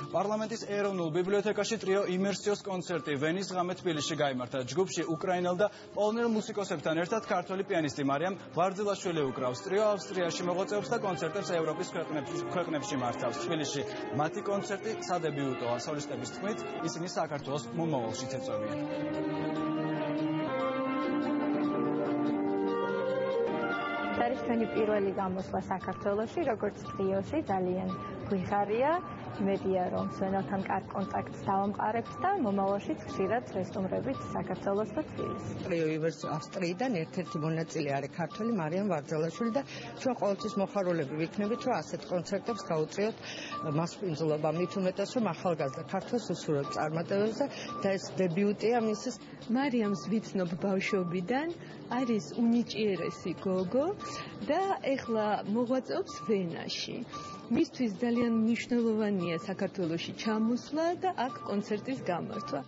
პარლამენტის ეროვნულ ბიბლიოთეკაში ტრიო იმერსიოს კონცერტი ვენის ღამე თბილისში გაიმართა. ჯგუფში უკრაინელ და პოლონელ მუსიკოსებთან ერთად ქართველი პიანისტი მარიამ ვარძელაშვილი უკრავს. ტრიო ავსტრიაში მოღვაწეობს და კონცერტებს ევროპის ქვეყნებში მართავს. თბილისში მათი კონცერტი სადებიუტოა. სოლისტების თქმით, ისინი საქართველოს მომავალშიც ეწევიან. არის ჩვენი პირველი გამოსვლა საქართველოში, როგორც ტრიოში, ძალიან გვიხარია. მედია რომ სვენელთან კარგ კონტაქტს დავამყარებთ და მომავალშიც ხშირად შეესტუმრებით საქართველოს და თბილისს. ტრიო იმერსიო ავსტრიიდან ერთ-ერთი მონაწილე არის ქართველი მარიამ ვარძელაშვილი და ჩვენ ყოველთვის მოხარულები ვიქნებით, რომ ასეთ კონცერტებს გაუწიოთ მასპინძლობა, მით უმეტეს რომ ახალგაზრდა ქართველს უსურვებს წარმატებებს და ეს დებიუტია მისი. მარიამს ვიცნობ ბავშვობიდან, არის უნიჭიერესი გოგო და ეხლა მოღვაწეობს ვენაში. მისთვის ძალიან მნიშვნელოვანია საქართველოში ჩამოსვლა და აქ კონცერტის გამართვა.